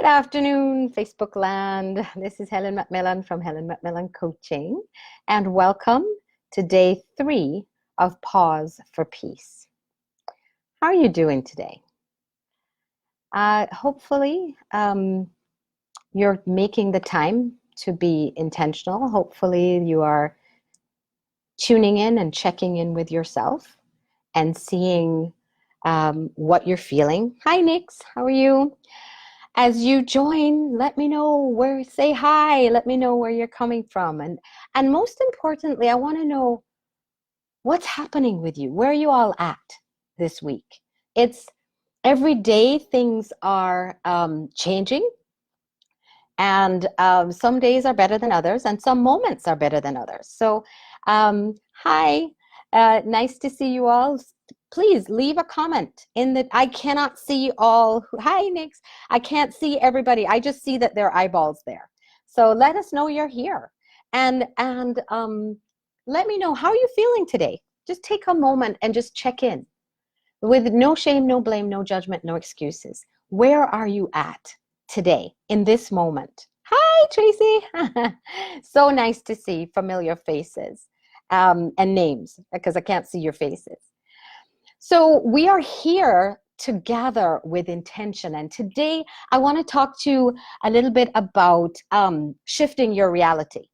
afternoon, Facebook land. This is Helen Macmillan from Helen Macmillan Coaching, and welcome to day 3 of Pause for Peace. How are you doing today? Hopefully, you're making the time to be intentional. Hopefully, you are tuning in and checking in with yourself and seeing what you're feeling. Hi, Nix. How are you? As you join, let me know say hi, let me know where you're coming from. And most importantly, I want to know what's happening with you. Where are you all at this week? It's every day things are changing, and some days are better than others, and some moments are better than others. So hi, nice to see you all. Please leave a comment I cannot see all. Hi, Nix. I can't see everybody. I just see that there are eyeballs there. So let us know you're here. And let me know, how are you feeling today? Just take a moment and just check in with no shame, no blame, no judgment, no excuses. Where are you at today in this moment? Hi, Tracy. So nice to see familiar faces and names, because I can't see your faces. So we are here together with intention. And today I want to talk to you a little bit about shifting your reality,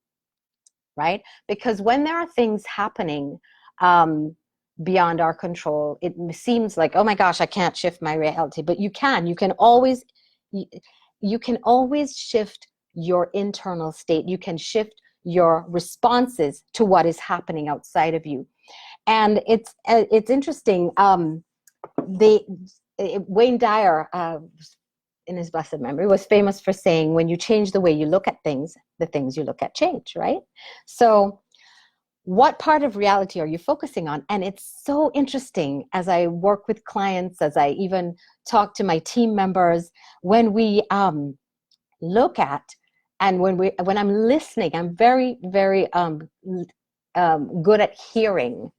right? Because when there are things happening beyond our control, it seems like, oh my gosh, I can't shift my reality. But you can. You can always shift your internal state. You can shift your responses to what is happening outside of you. And it's interesting. Wayne Dyer, in his blessed memory, was famous for saying, when you change the way you look at things, the things you look at change, right? So what part of reality are you focusing on? And it's so interesting as I work with clients, as I even talk to my team members, when we look at, and when I'm listening, I'm very, very good at hearing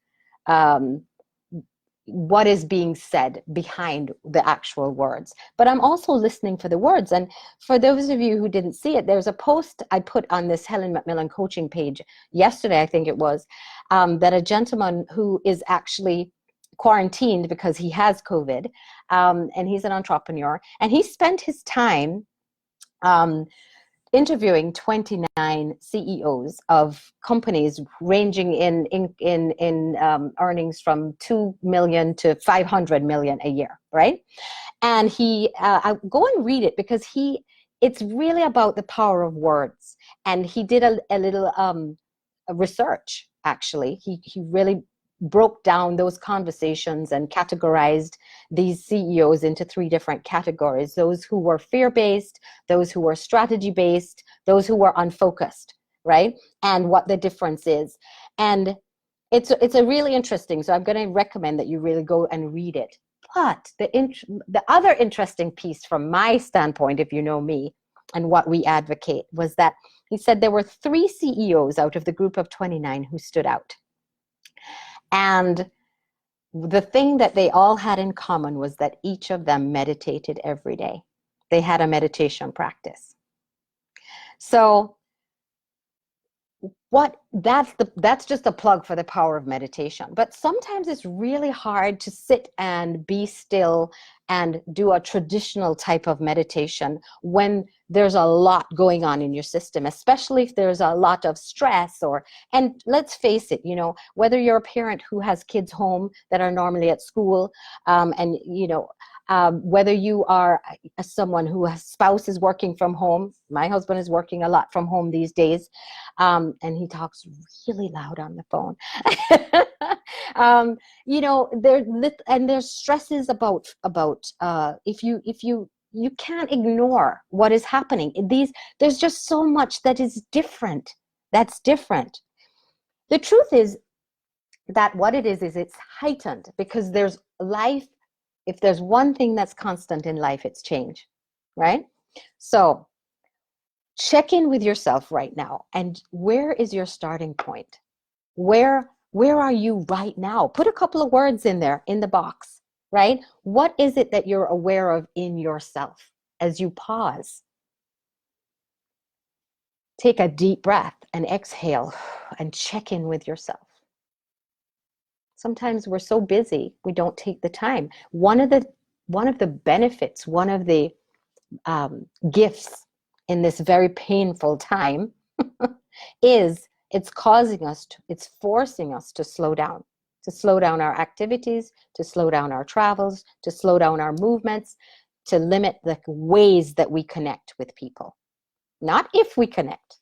what is being said behind the actual words. But I'm also listening for the words. And for those of you who didn't see it, there's a post I put on this Helen Macmillan coaching page yesterday, I think it was, that a gentleman who is actually quarantined because he has COVID, and he's an entrepreneur, and he spent his time interviewing 29 CEOs of companies ranging in earnings from 2 million to 500 million a year, right? And he, I go and read it, because it's really about the power of words. And he did a little research, actually. He really broke down those conversations and categorized these CEOs into 3 different categories: those who were fear-based, those who were strategy-based, those who were unfocused, right? And what the difference is. And it's a really interesting, so I'm going to recommend that you really go and read it. But the other interesting piece from my standpoint, if you know me and what we advocate, was that he said there were 3 CEOs out of the group of 29 who stood out. And the thing that they all had in common was that each of them meditated every day. They had a meditation practice. So that's just a plug for the power of meditation. But sometimes it's really hard to sit and be still and do a traditional type of meditation when there's a lot going on in your system, especially if there's a lot of stress. And let's face it, whether you're a parent who has kids home that are normally at school, and whether you are someone whose spouse is working from home. My husband is working a lot from home these days, and he talks really loud on the phone. There's stresses about if you can't ignore what is happening. There's just so much that is different. That's different. The truth is that what it is it's heightened, because there's life. If there's one thing that's constant in life, it's change, right? So check in with yourself right now. And where is your starting point? Where are you right now? Put a couple of words in there in the box, right? What is it that you're aware of in yourself? as you pause. Take a deep breath and exhale and check in with yourself. Sometimes we're so busy, we don't take the time. One of the benefits, one of the gifts in this very painful time is it's forcing us to slow down our activities, to slow down our travels, to slow down our movements, to limit the ways that we connect with people. Not if we connect,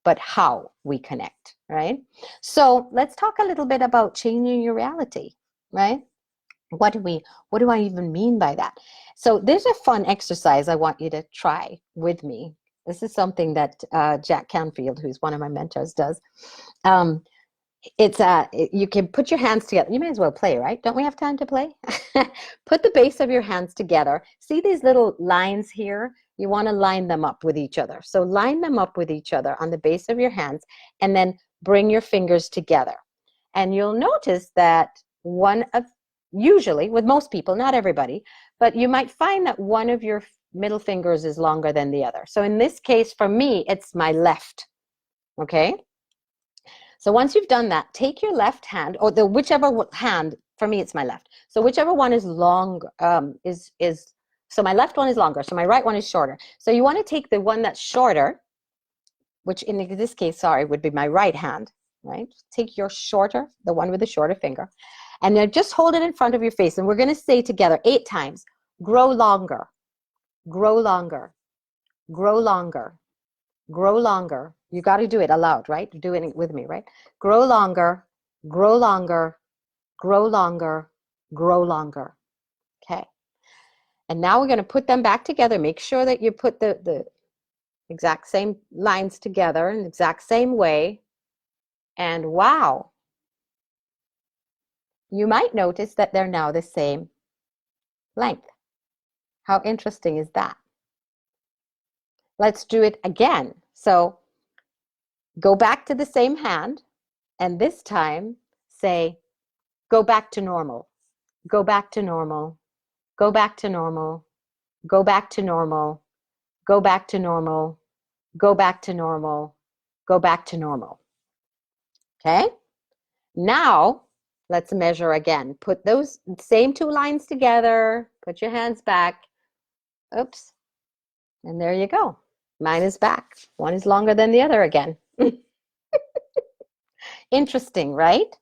but how we connect, right? So let's talk a little bit about changing your reality, right? What do I even mean by that? So there's a fun exercise I want you to try with me. This is something that Jack Canfield, who's one of my mentors, does. It's you can put your hands together. You may as well play, right? Don't we have time to play? Put the base of your hands together. See these little lines here? You want to line them up with each other. So line them up with each other on the base of your hands, and then bring your fingers together. And you'll notice that usually with most people, not everybody, but you might find that one of your middle fingers is longer than the other. So in this case, for me, it's my left. Okay? So once you've done that, take your left hand, or whichever hand, for me it's my left. So whichever one is long, so my left one is longer, so my right one is shorter. So you want to take the one that's shorter, which in this case, sorry, would be my right hand, right? Take your shorter, the one with the shorter finger, and then just hold it in front of your face. And we're going to say together 8 times, grow longer, grow longer, grow longer, grow longer. You got to do it aloud, right? Do it with me, right? Grow longer, grow longer, grow longer, grow longer. Okay. And now we're going to put them back together. Make sure that you put the exact same lines together in the exact same way. And wow, you might notice that they're now the same length. How interesting is that? Let's do it again. So go back to the same hand, and this time say, go back to normal, go back to normal, go back to normal, go back to normal, go back to normal, go back to normal, go back to normal. Okay? Now, let's measure again. Put those same 2 lines together, put your hands back. Oops. And there you go. Mine is back. One is longer than the other again. Interesting, right?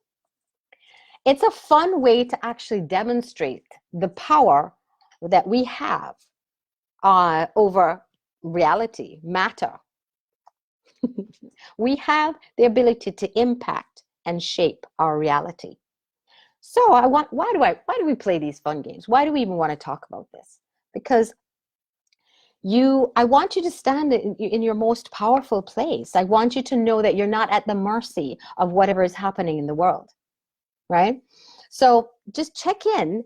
It's a fun way to actually demonstrate the power that we have over reality, matter. We have the ability to impact and shape our reality. So why do we play these fun games? Why do we even want to talk about this? Because I want you to stand in your most powerful place. I want you to know that you're not at the mercy of whatever is happening in the world, right? So just check in.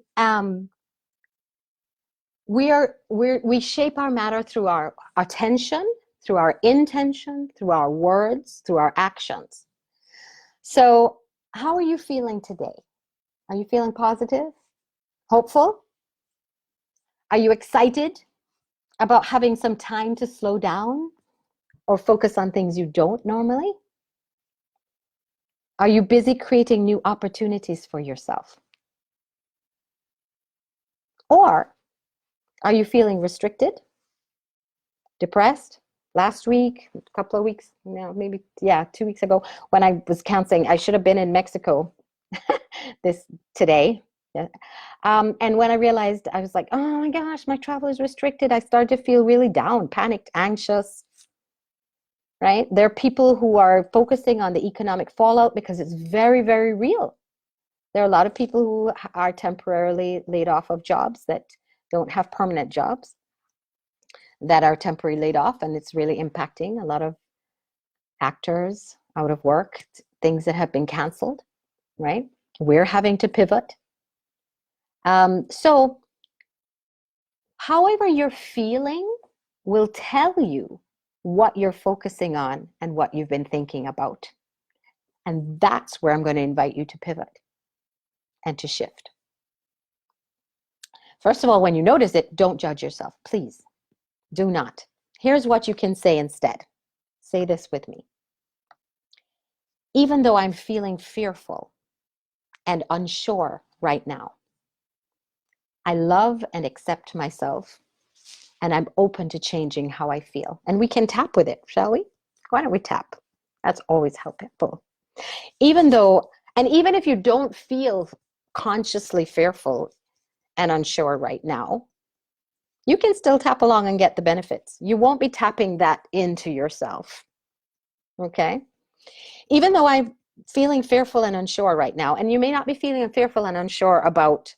We shape our matter through our attention, through our intention, through our words, through our actions. So how are you feeling today? Are you feeling positive? Hopeful? Are you excited about having some time to slow down or focus on things you don't normally? Are you busy creating new opportunities for yourself? Or are you feeling restricted, depressed? Last week, a couple of weeks, maybe, 2 weeks ago, when I was counseling, I should have been in Mexico today. Yeah. And when I realized, I was like, oh my gosh, my travel is restricted. I started to feel really down, panicked, anxious, right? There are people who are focusing on the economic fallout because it's very, very real. There are a lot of people who are temporarily laid off of jobs that don't have permanent jobs, that are temporarily laid off, and it's really impacting a lot of actors out of work, things that have been canceled, right? We're having to pivot. So however you're feeling will tell you what you're focusing on and what you've been thinking about. And that's where I'm going to invite you to pivot and to shift. First of all, when you notice it, don't judge yourself, please. Do not. Here's what you can say instead. Say this with me. Even though I'm feeling fearful and unsure right now, I love and accept myself, and I'm open to changing how I feel. And we can tap with it, shall we? Why don't we tap? That's always helpful. Even if you don't feel consciously fearful and unsure right now, you can still tap along and get the benefits. You won't be tapping that into yourself. Okay? Even though I'm feeling fearful and unsure right now, and you may not be feeling fearful and unsure about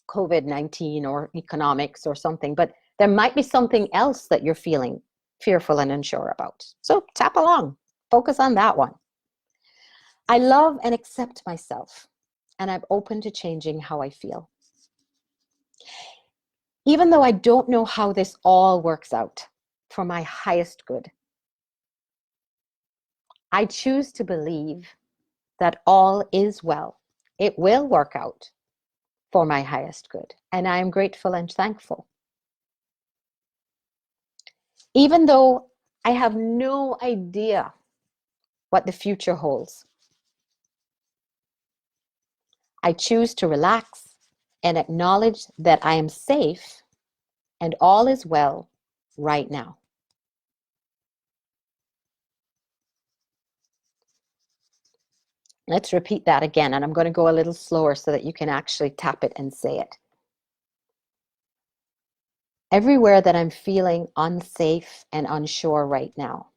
COVID-19 or economics or something, but there might be something else that you're feeling fearful and unsure about. So tap along, focus on that one. I love and accept myself, and I'm open to changing how I feel. Even though I don't know how this all works out for my highest good, I choose to believe that all is well. It will work out for my highest good, and I am grateful and thankful. Even though I have no idea what the future holds, I choose to relax and acknowledge that I am safe and all is well right now. Let's repeat that again, and I'm going to go a little slower so that you can actually tap it and say it. Everywhere that I'm feeling unsafe and unsure right now.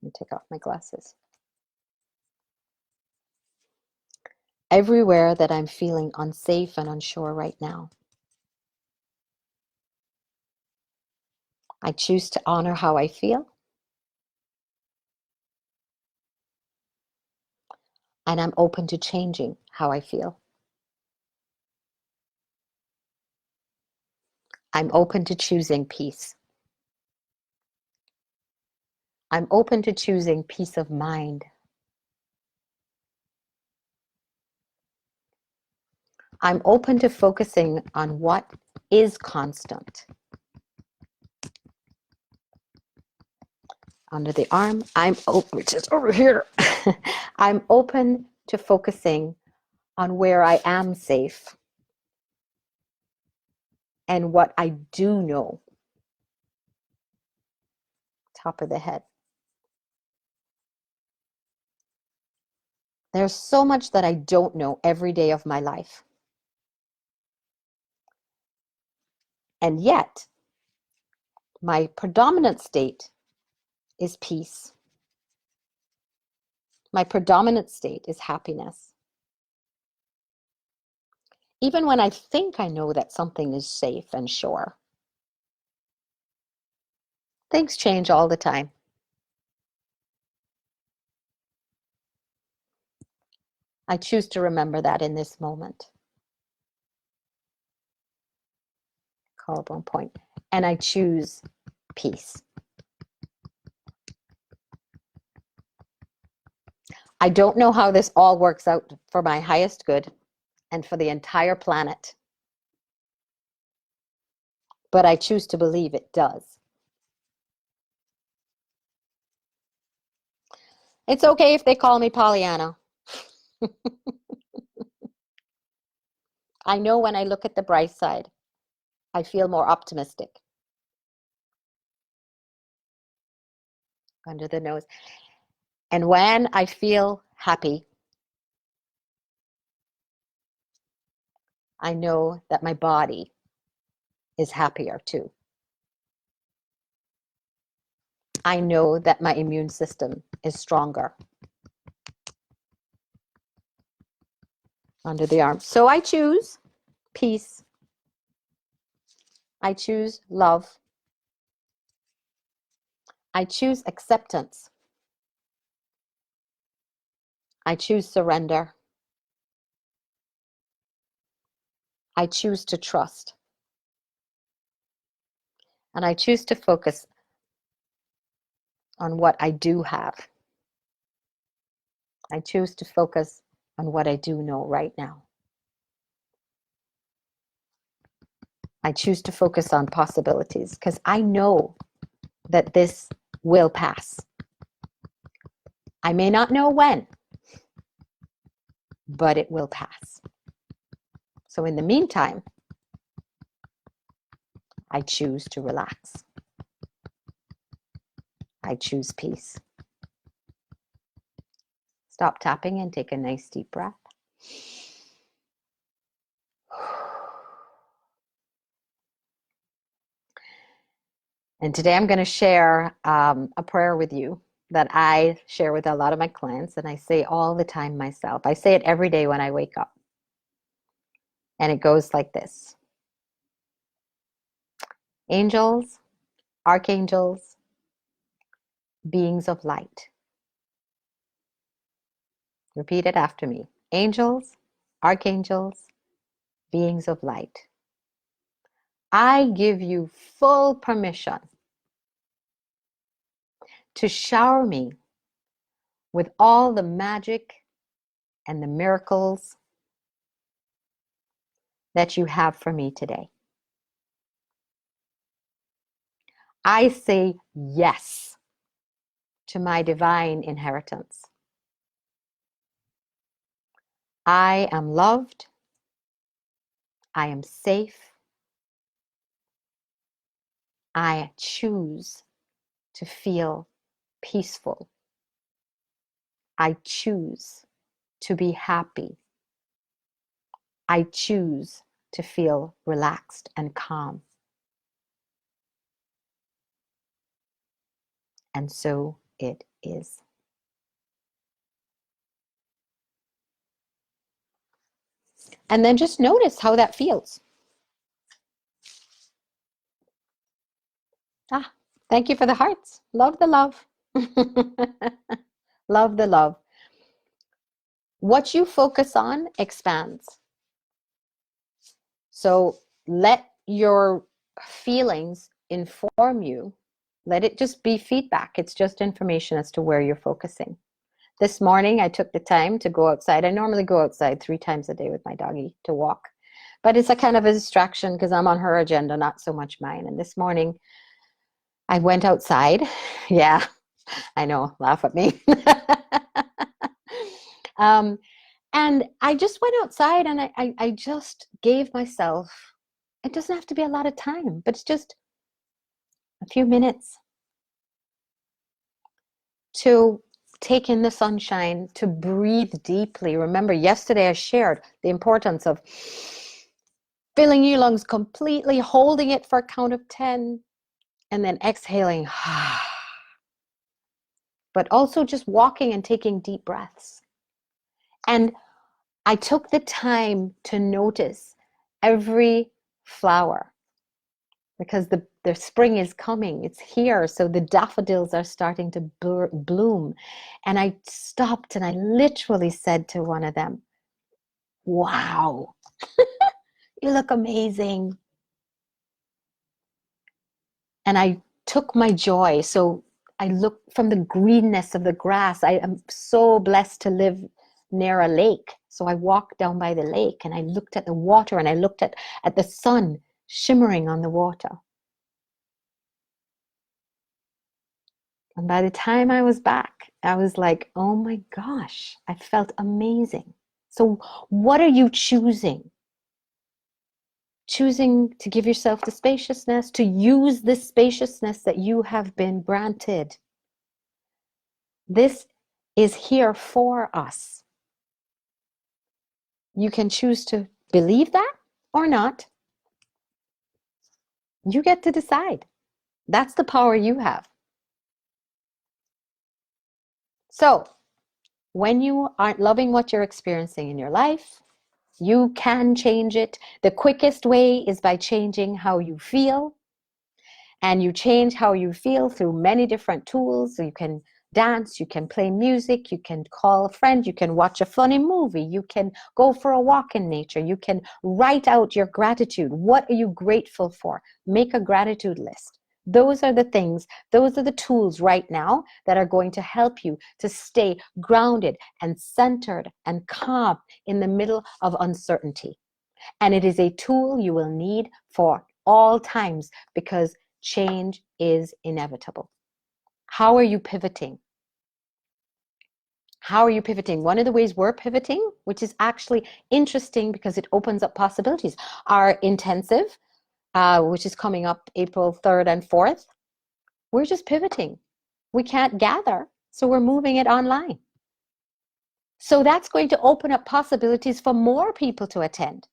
Let me take off my glasses. Everywhere that I'm feeling unsafe and unsure right now, I choose to honor how I feel, and I'm open to changing how I feel. I'm open to choosing peace. I'm open to choosing peace of mind. I'm open to focusing on what is constant. Under the arm, which is over here. I'm open to focusing on where I am safe and what I do know. Top of the head. There's so much that I don't know every day of my life. And yet, my predominant state is peace. My predominant state is happiness. Even when I think I know that something is safe and sure, things change all the time. I choose to remember that in this moment. Collarbone point. And I choose peace. I don't know how this all works out for my highest good and for the entire planet, but I choose to believe it does. It's okay if they call me Pollyanna. I know when I look at the bright side, I feel more optimistic. Under the nose. And when I feel happy, I know that my body is happier too. I know that my immune system is stronger. Under the arm. So I choose peace. I choose love. I choose acceptance. I choose surrender. I choose to trust. And I choose to focus on what I do have. I choose to focus on what I do know right now. I choose to focus on possibilities because I know that this will pass. I may not know when, but it will pass. So in the meantime, I choose to relax. I choose peace. Stop tapping and take a nice deep breath. And today I'm going to share a prayer with you that I share with a lot of my clients, and I say all the time myself. I say it every day when I wake up. And it goes like this. Angels, archangels, beings of light. Repeat it after me. Angels, archangels, beings of light. I give you full permission to shower me with all the magic and the miracles that you have for me today. I say yes to my divine inheritance. I am loved. I am safe. I choose to feel peaceful. I choose to be happy. I choose to feel relaxed and calm. And so it is. And then just notice how that feels. Ah, thank you for the hearts. Love the love. Love the love. What you focus on expands. So let your feelings inform you. Let it just be feedback. It's just information as to where you're focusing. This morning, I took the time to go outside. I normally go outside 3 times a day with my doggie to walk. But it's a kind of a distraction because I'm on her agenda, not so much mine. And this morning, I went outside. Yeah, I know, laugh at me. And I just went outside and I just gave myself, it doesn't have to be a lot of time, but it's just a few minutes to take in the sunshine, to breathe deeply. Remember, yesterday I shared the importance of filling your lungs completely, holding it for a count of 10, and then exhaling. But also just walking and taking deep breaths. And I took the time to notice every flower because the spring is coming. It's here. So the daffodils are starting to bloom. And I stopped and I literally said to one of them, wow, you look amazing. And I took my joy. So I looked from the greenness of the grass. I am so blessed to live near a lake. So I walked down by the lake and I looked at the water and I looked at the sun shimmering on the water. And by the time I was back, I was like, oh my gosh, I felt amazing. So what are you choosing? Choosing to give yourself the spaciousness, to use this spaciousness that you have been granted. This is here for us. You can choose to believe that or not. You get to decide. That's the power you have. So, when you aren't loving what you're experiencing in your life, you can change it. The quickest way is by changing how you feel. And you change how you feel through many different tools. So you can dance, you can play music, you can call a friend, you can watch a funny movie, you can go for a walk in nature, you can write out your gratitude. What are you grateful for? Make a gratitude list. Those are the things, those are the tools right now that are going to help you to stay grounded and centered and calm in the middle of uncertainty. And it is a tool you will need for all times because change is inevitable. How are you pivoting? How are you pivoting? One of the ways we're pivoting, which is actually interesting because it opens up possibilities, our intensive, which is coming up April 3rd and 4th, we're just pivoting. We can't gather, so we're moving it online. So that's going to open up possibilities for more people to attend.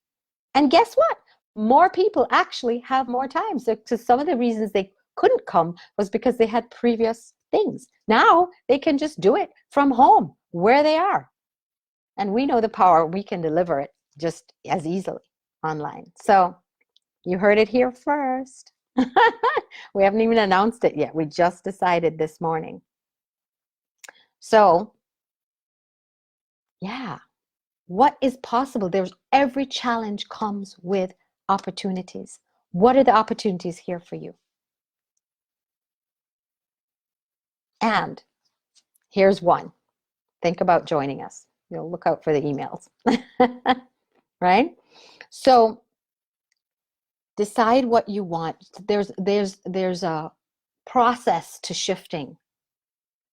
And guess what? More people actually have more time. So some of the reasons they couldn't come was because they had previous things. Now they can just do it from home where they are. And we know the power, we can deliver it just as easily online. So you heard it here first. We haven't even announced it yet. We just decided this morning. So yeah, what is possible? There's every challenge comes with opportunities. What are the opportunities here for you? And here's one. Think about joining us. You'll look out for the emails. Right? So decide what you want. There's a process to shifting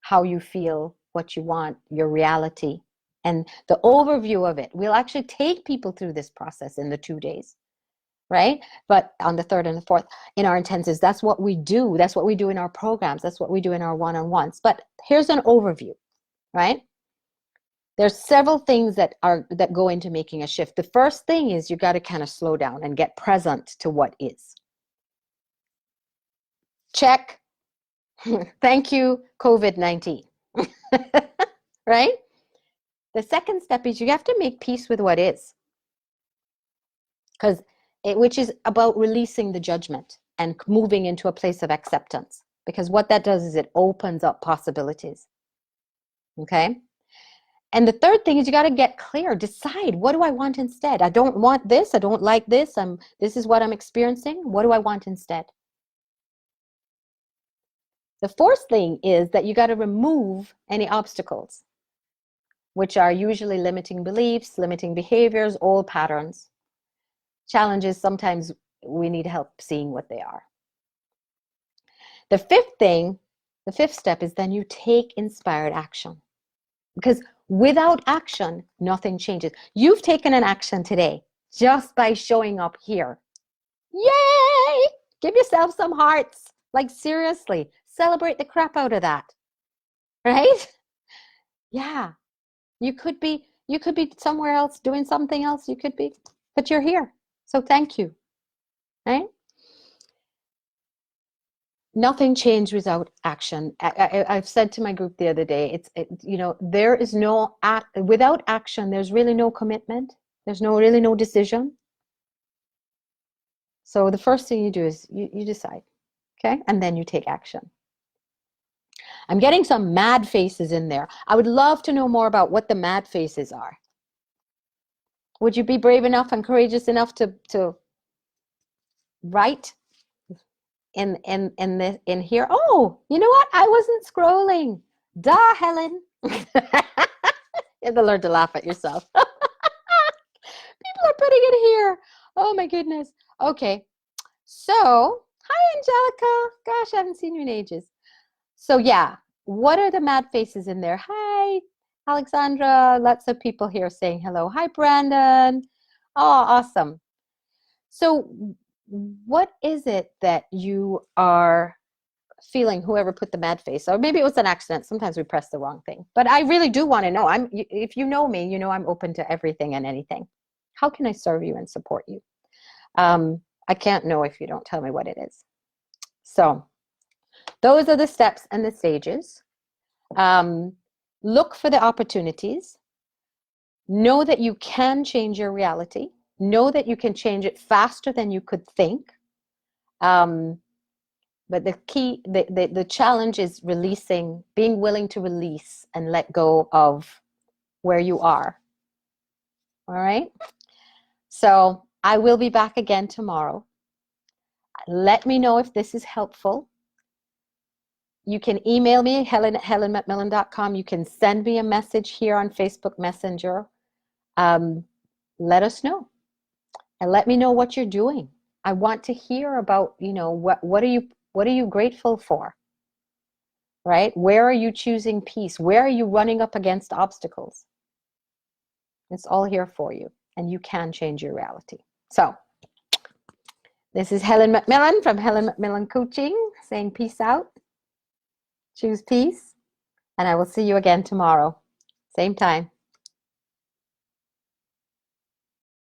how you feel, what you want, your reality, and the overview of it. We'll actually take people through this process in the 2 days, right? But on the 3rd and the 4th, in our intensives, that's what we do. That's what we do in our programs. That's what we do in our one-on-ones. But here's an overview, right? There's several things that go into making a shift. The first thing is you got to kind of slow down and get present to what is. Check. Thank you, COVID-19. Right? The second step is you have to make peace with what is. Which is about releasing the judgment and moving into a place of acceptance. Because what that does is it opens up possibilities. Okay? And the third thing is you got to get clear. Decide, what do I want instead? I don't want this. I don't like this. This is what I'm experiencing. What do I want instead? The fourth thing is that you got to remove any obstacles, which are usually limiting beliefs, limiting behaviors, old patterns. Challenges, sometimes we need help seeing what they are. The fifth step is then you take inspired action. Because without action, nothing changes. You've taken an action today just by showing up here. Yay! Give yourself some hearts. Like seriously, celebrate the crap out of that. Right? Yeah. You could be somewhere else doing something else. You could be, but you're here. So thank you. Right? Nothing changed without action. I've said to my group the other day, there is no without action. There's really no commitment. There's really no decision. So the first thing you do is you decide, okay, and then you take action. I'm getting some mad faces in there. I would love to know more about what the mad faces are. Would you be brave enough and courageous enough to write in here? Oh, you know what? I wasn't scrolling. Duh, Helen. You have to learn to laugh at yourself. People are putting it here. Oh my goodness. Okay. So, hi Angelica. Gosh, I haven't seen you in ages. So yeah, what are the mad faces in there? Hi, Alexandra. Lots of people here saying hello. Hi, Brandon. Oh, awesome. So what is it that you are feeling, whoever put the mad face? Or maybe it was an accident. Sometimes we press the wrong thing. But I really do want to know. If you know me, you know I'm open to everything and anything. How can I serve you and support you? I can't know if you don't tell me what it is. So those are the steps and the stages. Look for the opportunities. Know that you can change your reality. Know that you can change it faster than you could think. But the key, the challenge is releasing, being willing to release and let go of where you are. All right? So I will be back again tomorrow. Let me know if this is helpful. You can email me, helen@helenmcmillan.com. You can send me a message here on Facebook Messenger. Let us know. And let me know what you're doing. I want to hear about, what are you grateful for, right? Where are you choosing peace? Where are you running up against obstacles? It's all here for you, and you can change your reality. So this is Helen McMillan from Helen McMillan Coaching saying peace out, choose peace, and I will see you again tomorrow, same time.